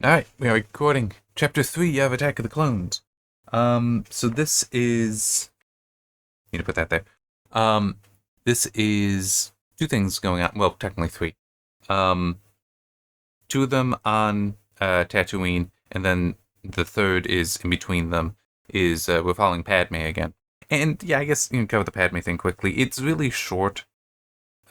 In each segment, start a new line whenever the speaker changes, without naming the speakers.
Alright, we are recording Chapter 3 of Attack of the Clones. So this is... Need to put that there. This is two things going on. Well, technically three. Two of them on Tatooine, and then the third is in between them, is we're following Padme again. And yeah, I guess you can cover the Padme thing quickly. It's really short.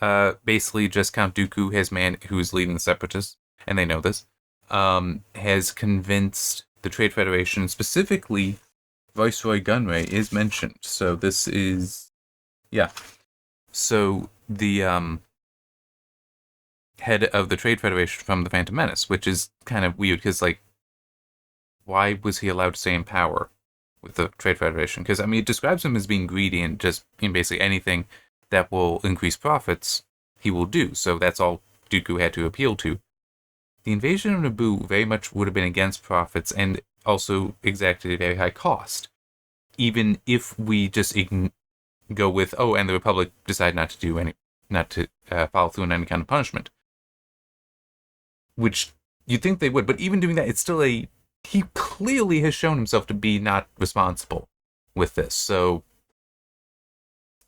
Basically just Count Dooku, his man who's leading the Separatists, and they know this, has convinced the Trade Federation, specifically Viceroy Gunray is mentioned. So this is, yeah. So the head of the Trade Federation from the Phantom Menace, which is kind of weird because, like, why was he allowed to stay in power with the Trade Federation? Because, I mean, it describes him as being greedy and just in basically anything that will increase profits, he will do. So that's all Dooku had to appeal to. The invasion of Naboo very much would have been against profits and also exacted a very high cost. Even if we just go with, oh, and the Republic decide not to follow through on any kind of punishment. Which you'd think they would, but even doing that, it's still he clearly has shown himself to be not responsible with this. So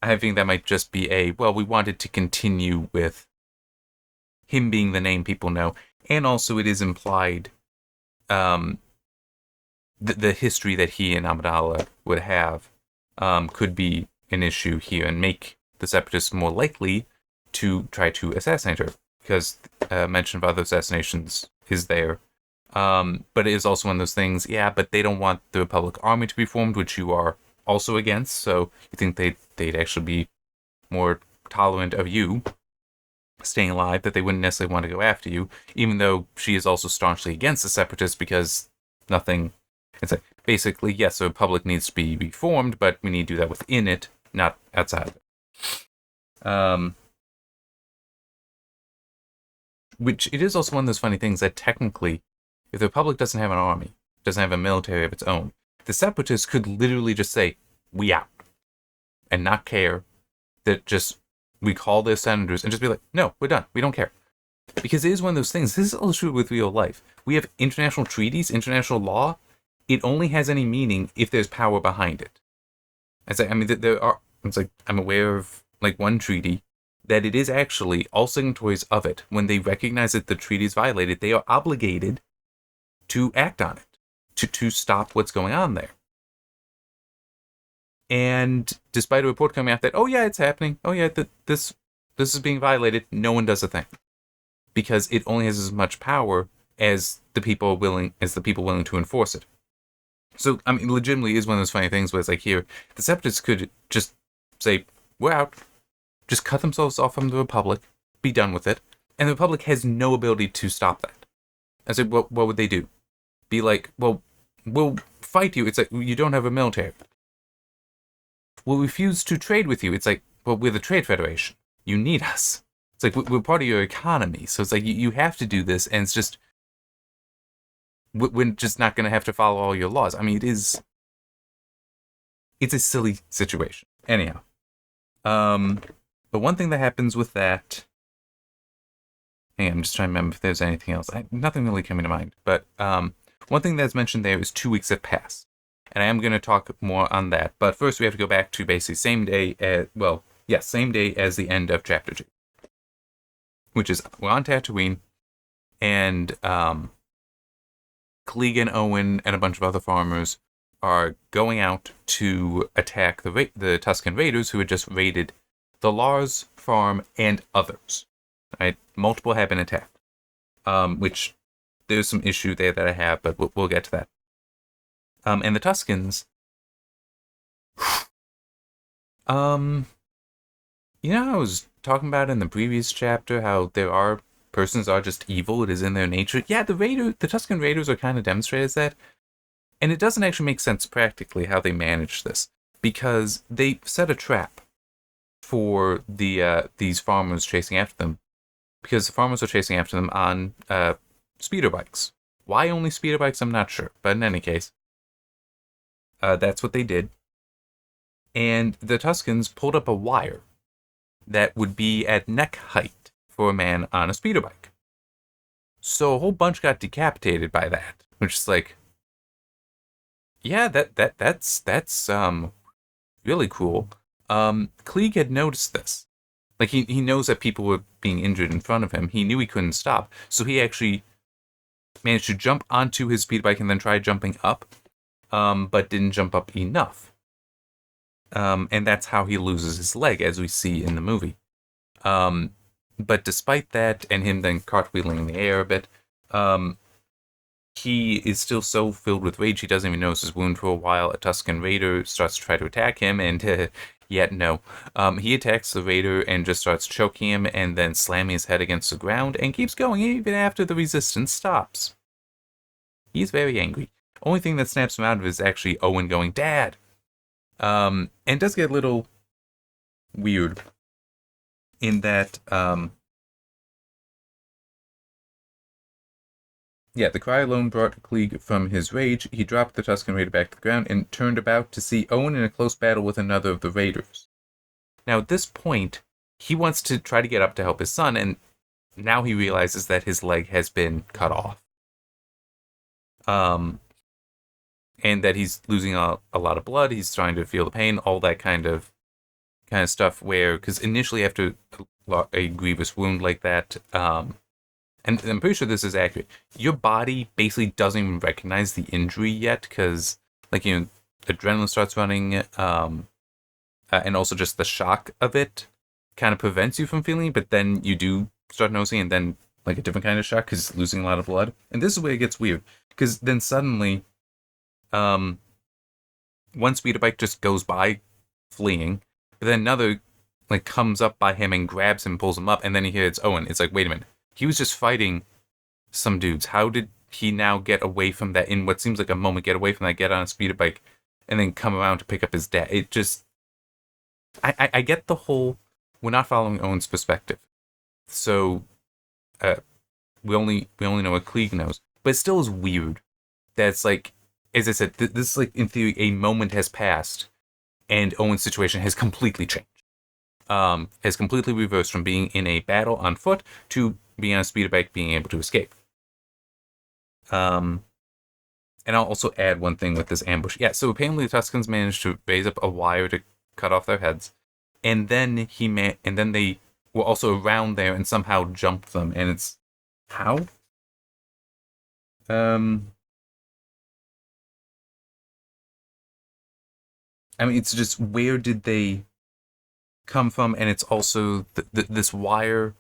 I think that might just be well, we wanted to continue with him being the name people know. And also it is implied the history that he and Amidala would have could be an issue here and make the Separatists more likely to try to assassinate her, because mention of other assassinations is there. But it is also one of those things, yeah, but they don't want the Republic Army to be formed, which you are also against, so you think they'd actually be more tolerant of you staying alive, that they wouldn't necessarily want to go after you, even though she is also staunchly against the Separatists because nothing... It's like, basically, yes, the Republic needs to be reformed, but we need to do that within it, not outside of it. Which, it is also one of those funny things that technically, if the Republic doesn't have an army, doesn't have a military of its own, the Separatists could literally just say, we out, and not care that just we call their senators and just be like, no, we're done. We don't care. Because it is one of those things. This is also true with real life. We have international treaties, international law. It only has any meaning if there's power behind it. There are, it's like, I'm aware of like one treaty that it is actually all signatories of it. When they recognize that the treaty is violated, they are obligated to act on it, to stop what's going on there. And despite a report coming out that, oh yeah, it's happening, oh yeah, this is being violated, no one does a thing, because it only has as much power as the people willing to enforce it. So I mean, legitimately, is one of those funny things where it's like, here, the Separatists could just say, we're out, just cut themselves off from the Republic, be done with it, and the Republic has no ability to stop that. I said, what would they do? Be like, well, we'll fight you. It's like, you don't have a military. We'll refuse to trade with you. It's like, well, we're the Trade Federation. You need us. It's like, we're part of your economy. So it's like, you have to do this, and it's just, we're just not going to have to follow all your laws. I mean, it's a silly situation. Anyhow. But one thing that happens with that, I'm just trying to remember if there's anything else. Nothing really coming to mind. But one thing that's mentioned there is 2 weeks have passed. And I am going to talk more on that. But first we have to go back to basically same day as the end of Chapter 2. Which is, we're on Tatooine, and Clegane, Owen, and a bunch of other farmers are going out to attack the Tusken Raiders who had just raided the Lars farm and others. Right? Multiple have been attacked. Which, there's some issue there that I have, but we'll get to that. And the Tuskens, I was talking about in the previous chapter how persons are just evil. It is in their nature. Yeah, the Tusken Raiders are kind of demonstrated as that. And it doesn't actually make sense practically how they manage this, because they set a trap for these farmers chasing after them, because the farmers are chasing after them on speeder bikes. Why only speeder bikes, I'm not sure. But in any case, that's what they did. And the Tuskens pulled up a wire that would be at neck height for a man on a speeder bike. So a whole bunch got decapitated by that, which is like, yeah, that's really cool. Klieg had noticed this. Like he knows that people were being injured in front of him. He knew he couldn't stop, so he actually managed to jump onto his speed bike and then try jumping up, but didn't jump up enough. And that's how he loses his leg, as we see in the movie. But despite that, and him then cartwheeling in the air a bit, he is still so filled with rage he doesn't even notice his wound for a while. A Tusken Raider starts to try to attack him, and yet no. He attacks the Raider and just starts choking him and then slamming his head against the ground and keeps going even after the resistance stops. He's very angry. Only thing that snaps him out of it is actually Owen going, "Dad!" And it does get a little weird in that, the cry alone brought Klieg from his rage. He dropped the Tusken Raider back to the ground and turned about to see Owen in a close battle with another of the Raiders. Now, at this point, he wants to try to get up to help his son, and now he realizes that his leg has been cut off. And that he's losing a lot of blood. He's trying to feel the pain, all that kind of stuff. Where, because initially after a grievous wound like that, and I'm pretty sure this is accurate, your body basically doesn't even recognize the injury yet, because adrenaline starts running, and also just the shock of it kind of prevents you from feeling it, but then you do start noticing, and then like a different kind of shock because losing a lot of blood. And this is where it gets weird, because then suddenly, one speeder bike just goes by, fleeing, but then another comes up by him and grabs him, pulls him up, and then he hears Owen. It's like, wait a minute, he was just fighting some dudes. How did he now get away from that in what seems like a moment? Get away from that, get on a speeder bike, and then come around to pick up his dad. It just, I get the whole, we're not following Owen's perspective, so we only know what Klieg knows, but it still is weird. That's like, as I said, this is like, in theory, a moment has passed, and Owen's situation has completely changed. Has completely reversed from being in a battle on foot to being on a speeder bike, being able to escape. And I'll also add one thing with this ambush. Yeah, so apparently the Tuskens managed to raise up a wire to cut off their heads, and then they were also around there and somehow jumped them. And it's how? I mean, it's just, where did they come from? And it's also this wire.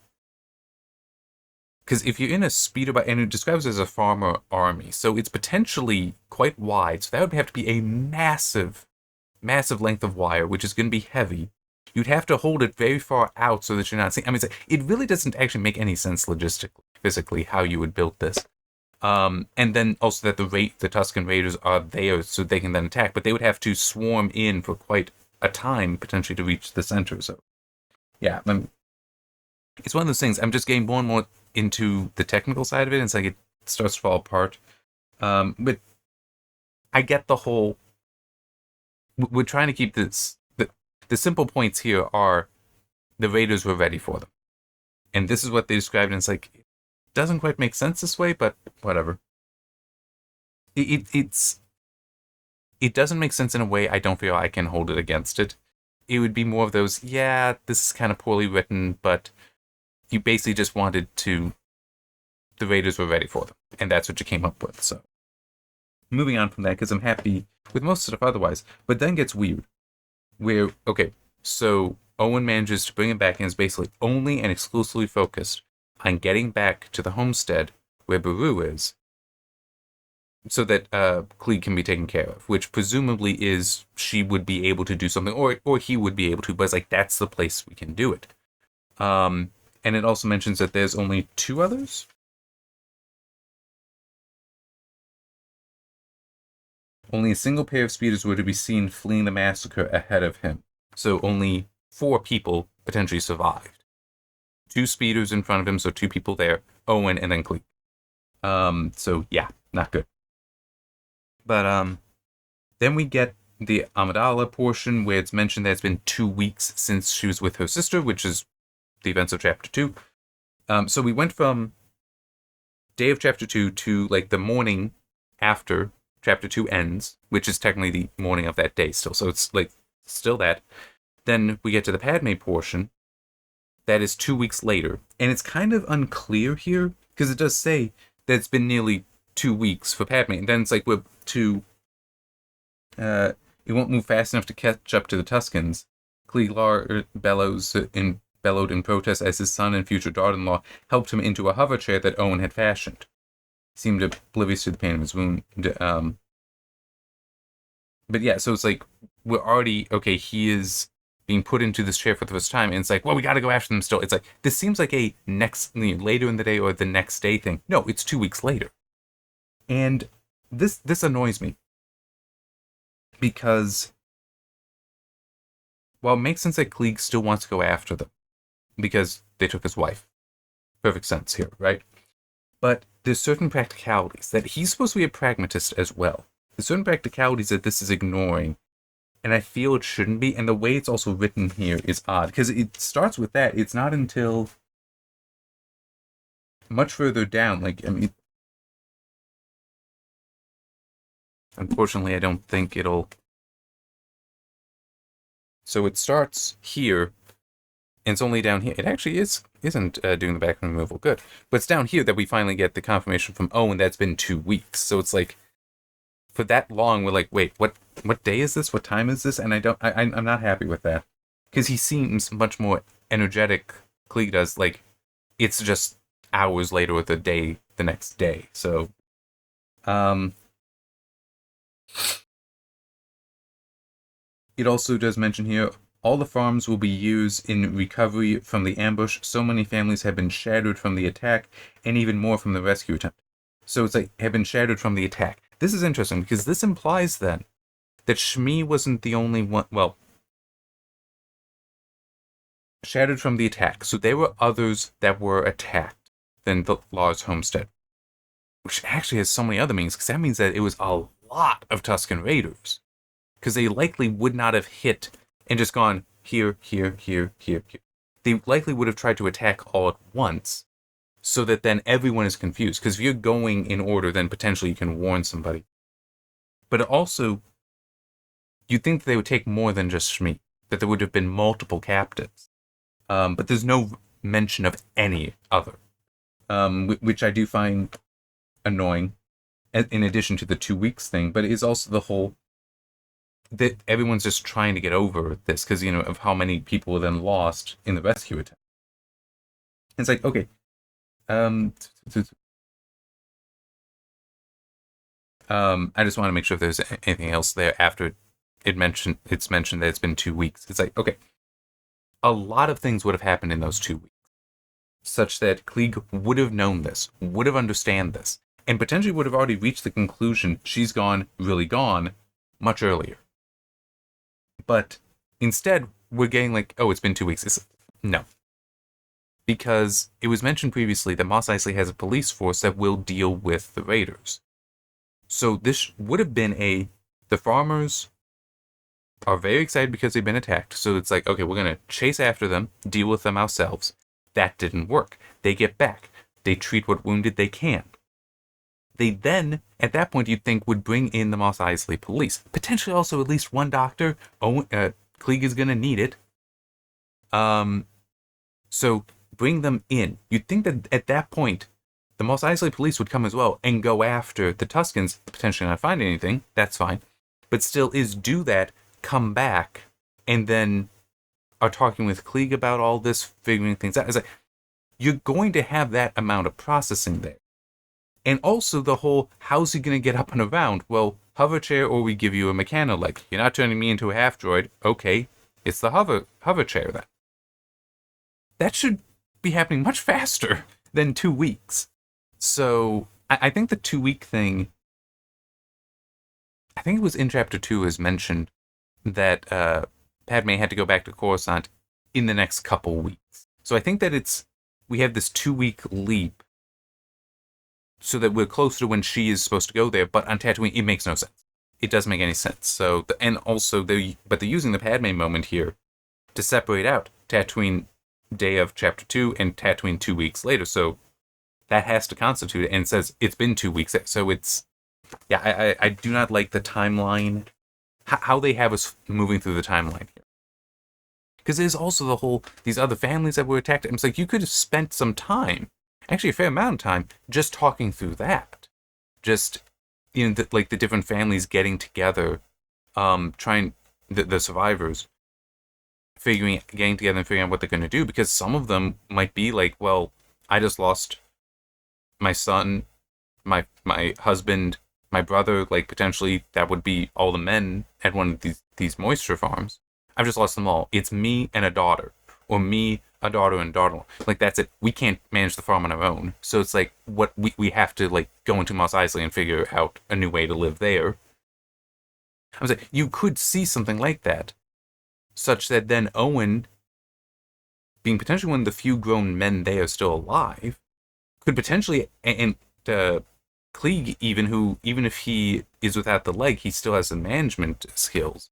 Because if you're in a speeder bike, and it describes it as a farmer army, so it's potentially quite wide. So that would have to be a massive, massive length of wire, which is going to be heavy. You'd have to hold it very far out so that you're not seeing. I mean, it really doesn't actually make any sense logistically, physically, how you would build this. And then also that the Tusken Raiders are there so they can then attack, but they would have to swarm in for quite a time, potentially, to reach the center. So, yeah, it's one of those things. I'm just getting more and more into the technical side of it, and it's like it starts to fall apart. But I get the whole, we're trying to keep this, the simple points here are the Raiders were ready for them. And this is what they described, and it's like, it doesn't quite make sense this way, but whatever. It doesn't make sense in a way I don't feel I can hold it against it. It would be more of those, yeah, this is kind of poorly written, but you basically just wanted the Raiders were ready for them, and that's what you came up with. So, moving on from that, because I'm happy with most stuff otherwise, but then gets weird. Where, okay, so Owen manages to bring him back and is basically only and exclusively focused on getting back to the homestead where Beru is, so that Klieg can be taken care of, which presumably is she would be able to do something, or he would be able to, but it's like, that's the place we can do it. And it also mentions that there's only 2 others? Only a single pair of speeders were to be seen fleeing the massacre ahead of him. So only 4 people potentially survived. 2 speeders in front of him, so 2 people there. Owen and then Klieg. So yeah, not good. But then we get the Amidala portion where it's mentioned that it's been 2 weeks since she was with her sister, which is the events of chapter 2. So we went from day of chapter 2 to like the morning after chapter 2 ends, which is technically the morning of that day still. So it's like still that. Then we get to the Padme portion. That is 2 weeks later. And it's kind of unclear here because it does say that it's been nearly 2 weeks for Padme. And then it's like we're to it won't move fast enough to catch up to the Tuscans. Klieglar bellowed in protest as his son and future daughter-in-law helped him into a hover chair that Owen had fashioned. He seemed oblivious to the pain of his wound. But yeah, so it's like, we're already, okay, he is being put into this chair for the first time, and it's like, well, we gotta go after them still. It's like, this seems like a later in the day or the next day thing. No, it's 2 weeks later. And this annoys me. Because while it makes sense that Klieg still wants to go after them, because they took his wife. Perfect sense here, right? But there's certain practicalities that he's supposed to be a pragmatist as well. There's certain practicalities that this is ignoring, and I feel it shouldn't be, and the way it's also written here is odd, because it starts with that. It's not until much further down, like, I mean, unfortunately, I don't think it'll... So it starts here, and it's only down here. It actually isn't doing the background removal. Good. But it's down here that we finally get the confirmation from Owen that's been 2 weeks. So it's like, for that long, we're like, wait, what day is this? What time is this? And I'm not happy with that. Because he seems much more energetic. Klieg does, like, it's just hours later with the next day. So, it also does mention here, all the farms will be used in recovery from the ambush. So many families have been shattered from the attack, and even more from the rescue attempt. So it's like, have been shattered from the attack. This is interesting, because this implies then that Shmi wasn't the only one, well, shattered from the attack. So there were others that were attacked than the Lars homestead. Which actually has so many other meanings, because that means that it was a lot of Tusken Raiders. Because they likely would not have hit and just gone here, here, here, here, here. They likely would have tried to attack all at once, so that then everyone is confused. Because if you're going in order, then potentially you can warn somebody. But also, you'd think that they would take more than just Shmi, that there would have been multiple captives. But there's no mention of any other, which I do find annoying, in addition to the 2 weeks thing, but it is also the whole that everyone's just trying to get over this because, you know, of how many people were then lost in the rescue attempt. It's like, okay, I just want to make sure if there's anything else there after it's mentioned that it's been 2 weeks. It's like, okay, a lot of things would have happened in those 2 weeks, such that Klieg would have known this, would have understand this, and potentially would have already reached the conclusion she's gone, really gone, much earlier. But instead, we're getting like, oh, it's been 2 weeks. No. Because it was mentioned previously that Mos Eisley has a police force that will deal with the raiders. So this would have been the farmers are very excited because they've been attacked. So it's like, okay, we're going to chase after them, deal with them ourselves. That didn't work. They get back. They treat what wounded they can. They then, at that point, you'd think would bring in the Mos Eisley police. Potentially also at least one doctor. Klieg is going to need it. So bring them in. You'd think that at that point, the Mos Eisley police would come as well and go after the Tuskens, potentially not find anything. That's fine. But still do that, come back, and then are talking with Klieg about all this, figuring things out. It's like, you're going to have that amount of processing there. And also the whole, how's he going to get up and around? Well, hover chair or we give you a mechano leg. You're not turning me into a half-droid. Okay, it's the hover chair then. That should be happening much faster than 2 weeks. So, I think the 2 week thing, I think it was in Chapter 2 is mentioned that Padme had to go back to Coruscant in the next couple weeks. So I think that we have this 2 week leap so that we're closer to when she is supposed to go there, but on Tatooine, it makes no sense. It doesn't make any sense. So, and also, they're using the Padme moment here to separate out Tatooine day of Chapter 2 and Tatooine 2 weeks later. So that has to constitute it. And it says it's been 2 weeks. So it's, yeah, I do not like the timeline, how they have us moving through the timeline here. Because there's also the whole, these other families that were attacked. And it's like, you could have spent some time, actually a fair amount of time, just talking through that. Just, like the different families getting together, trying, the survivors, getting together and figuring out what they're going to do. Because some of them might be like, well, I just lost my son, my husband, my brother, like potentially that would be all the men at one of these moisture farms. I've just lost them all. It's me and a daughter, or me, a daughter, and daughter. Like, that's it. We can't manage the farm on our own. So it's like, what we have to, like, go into Mos Eisley and figure out a new way to live there. I was like, you could see something like that, such that then Owen, being potentially one of the few grown men there still alive, could potentially, and Klieg even if he is without the leg, he still has the management skills.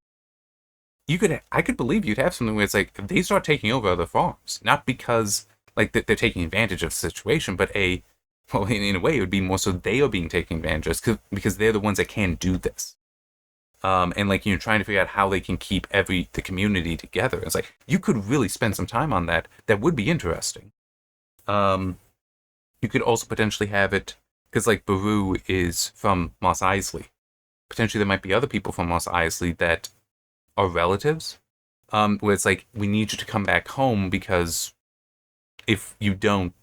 I could believe you'd have something where it's like, they start taking over other farms, not because like they're taking advantage of the situation, but in a way it would be more so they are being taken advantage of because they're the ones that can do this. And like, trying to figure out how they can keep the community together. It's like, you could really spend some time on that. That would be interesting. You could also potentially have it, because like Baru is from Mos Eisley. Potentially there might be other people from Mos Eisley that are relatives, where it's like, we need you to come back home because if you don't,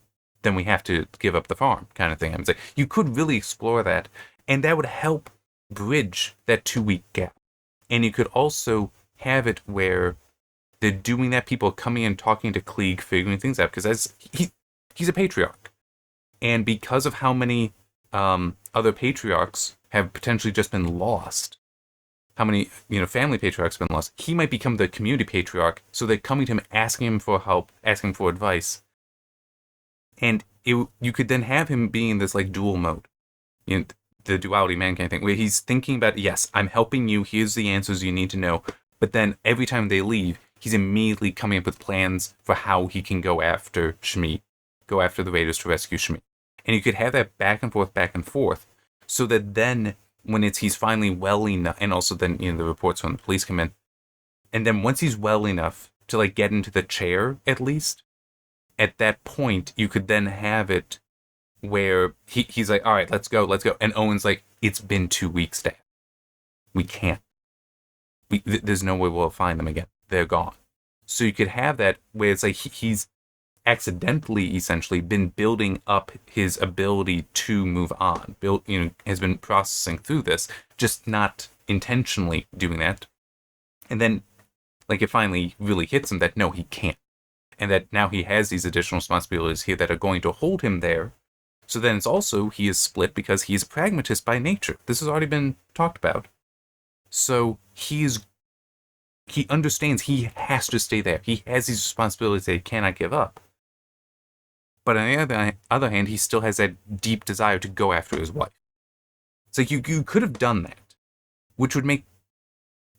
then we have to give up the farm, kind of thing. I mean, like, you could really explore that, and that would help bridge that 2-week gap. And you could also have it where they're doing that, people coming and talking to Klieg, figuring things out, because he's a patriarch, and because of how many other patriarchs have potentially just been lost, how many family patriarchs have been lost, he might become the community patriarch. So they're coming to him, asking him for help, asking for advice, and you could then have him being in this like dual mode, the duality man kind of thing, where he's thinking about, yes, I'm helping you, here's the answers you need to know, but then every time they leave, he's immediately coming up with plans for how he can go after Shmi, go after the raiders to rescue Shmi. And you could have that back and forth, so that then when he's finally well enough, and also then the reports from the police come in, and then once he's well enough to like get into the chair, at least at that point you could then have it where he's like, all right, let's go, and Owen's like, it's been 2 weeks, Dad, we can't, there's no way we'll find them again, they're gone. So you could have that where it's like he's accidentally essentially been building up his ability to move on, has been processing through this, just not intentionally doing that. And then like it finally really hits him that no, he can't, and that now he has these additional responsibilities here that are going to hold him there. So then it's also, he is split because he's a pragmatist by nature. This has already been talked about. So he understands he has to stay there. He has these responsibilities that he cannot give up. But on the other hand, he still has that deep desire to go after his wife. It's like, you could have done that, which would make,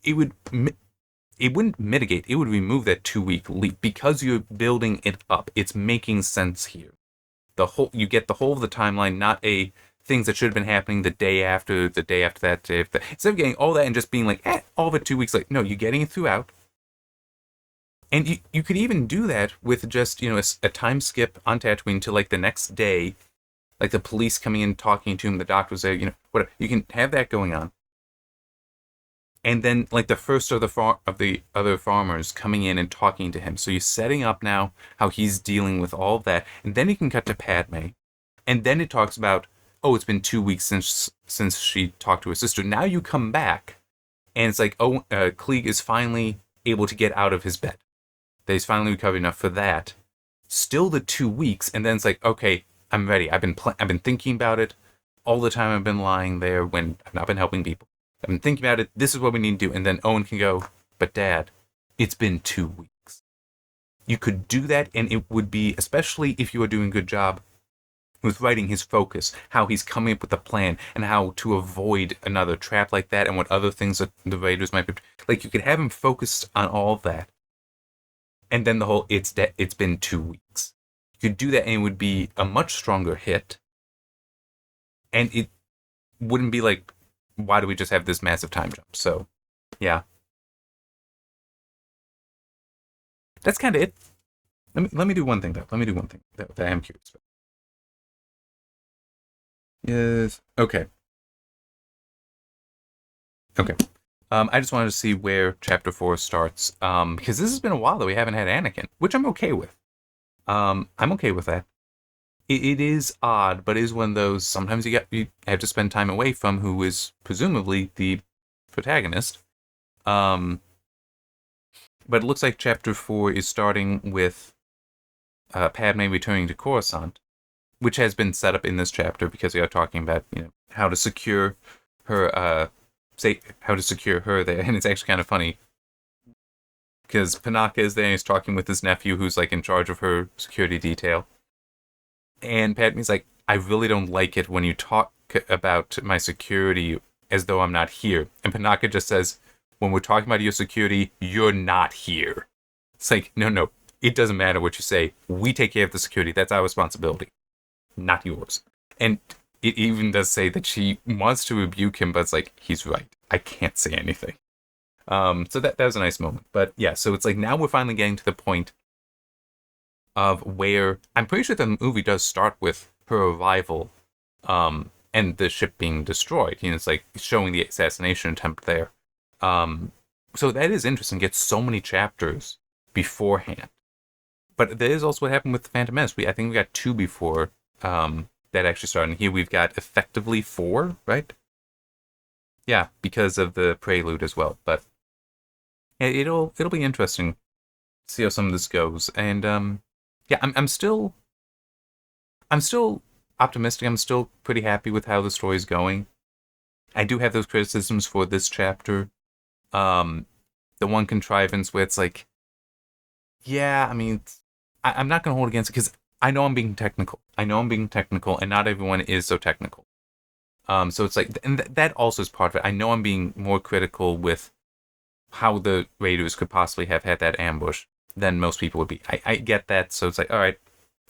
it wouldn't mitigate, it would remove that 2-week leap, because you're building it up. It's making sense here. You get the whole of the timeline, not things that should have been happening the day after that. Instead of getting all that and just being like, all of it 2 weeks later. No, you're getting it throughout. And you could even do that with just, a time skip on Tatooine to like the next day, like the police coming in, talking to him, the doctors there, whatever. You can have that going on. And then like the first of the other farmers coming in and talking to him. So you're setting up now how he's dealing with all of that. And then you can cut to Padme. And then it talks about, it's been 2 weeks since she talked to her sister. Now you come back and it's like, Klieg is finally able to get out of his bed. That he's finally recovered enough for that. Still the 2 weeks, and then it's like, okay, I'm ready. I've been thinking about it all the time. I've been lying there when I've not been helping people. I've been thinking about it. This is what we need to do. And then Owen can go, but Dad, it's been 2 weeks. You could do that, and it would be, especially if you are doing a good job with writing his focus, how he's coming up with a plan, and how to avoid another trap like that, and what other things that the raiders might be. Like, you could have him focused on all of that. And then the whole, it's been 2 weeks. You could do that and it would be a much stronger hit. And it wouldn't be like, why do we just have this massive time jump? So, yeah. That's kind of it. Let me do one thing, though. Let me do one thing that I am curious about. Yes. Okay. Okay. I just wanted to see where Chapter 4 starts. Because this has been a while that we haven't had Anakin, which I'm okay with. I'm okay with that. It is odd, but it is one of those, sometimes you have to spend time away from who is presumably the protagonist. But it looks like Chapter 4 is starting with Padme returning to Coruscant, which has been set up in this chapter because we are talking about, how to secure her, how to secure her there. And it's actually kind of funny because Panaka is there and he's talking with his nephew who's like in charge of her security detail. And Padme's like, I really don't like it when you talk about my security as though I'm not here. And Panaka just says, when we're talking about your security, you're not here. It's like, no, it doesn't matter what you say. We take care of the security. That's our responsibility, not yours. And it even does say that she wants to rebuke him, but it's like, he's right. I can't say anything. So that was a nice moment. But yeah, so it's like now we're finally getting to the point of where I'm pretty sure the movie does start with her arrival and the ship being destroyed. It's like showing the assassination attempt there. So that is interesting. Get so many chapters beforehand. But there is also what happened with the Phantom Menace. I think we got 2 before that actually started. And here we've got effectively 4, right? Yeah, because of the prelude as well. But it'll be interesting to see how some of this goes. And yeah, I'm still optimistic. I'm still pretty happy with how the story's going. I do have those criticisms for this chapter. The one contrivance where it's like, yeah, I mean, I'm not going to hold against it because I know I'm being technical. And not everyone is so technical. So it's like, and that also is part of it. I know I'm being more critical with how the Raiders could possibly have had that ambush than most people would be. I get that, so it's like, all right,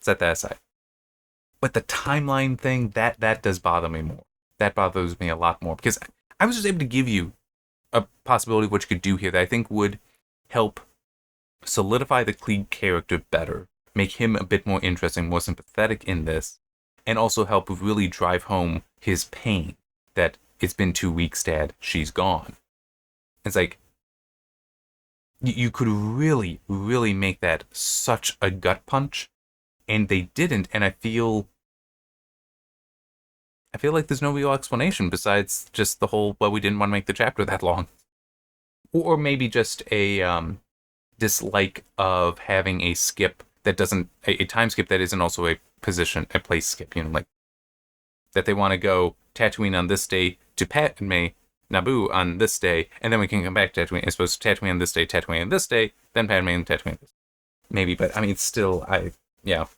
set that aside. But the timeline thing, that does bother me more. That bothers me a lot more because I was just able to give you a possibility of what you could do here that I think would help solidify the Klieg character better, make him a bit more interesting, more sympathetic in this, and also help really drive home his pain that it's been 2 weeks, Dad, she's gone. It's like, you could really, really make that such a gut punch, and they didn't, and I feel like there's no real explanation besides just the whole, well, we didn't want to make the chapter that long. Or maybe just a dislike of having a skip that doesn't, a time skip that isn't also a place skip, like that they want to go Tatooine on this day to Padme Naboo on this day, and then we can come back to Tatooine. I suppose Tatooine on this day, then Padme and Tatooine. Maybe, but I mean, still, that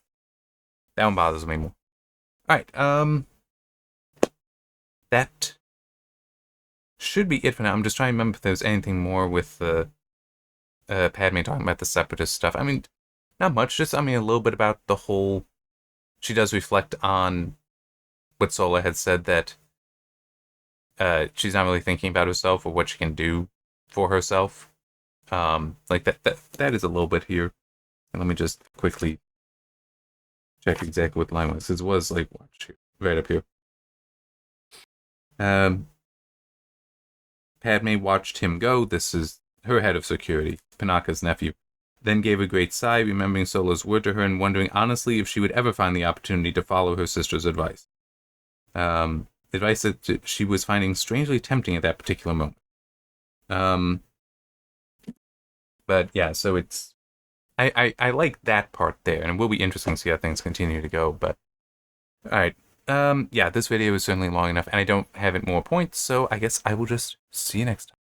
one bothers me more. All right, that should be it for now. I'm just trying to remember if there's anything more with the Padme talking about the separatist stuff. I mean, not much. Just, a little bit about the whole. She does reflect on what Sola had said that she's not really thinking about herself or what she can do for herself. Like that is a little bit here. And let me just quickly check exactly what the line was. It was like, watch here, right up here. Padme watched him go. This is her head of security, Panaka's nephew. Then gave a great sigh, remembering Solo's word to her and wondering honestly if she would ever find the opportunity to follow her sister's advice. Advice that she was finding strangely tempting at that particular moment. But yeah, so it's I like that part there, and it will be interesting to see how things continue to go. But all right, yeah, this video is certainly long enough, and I don't have it more points, so I guess I will just see you next time.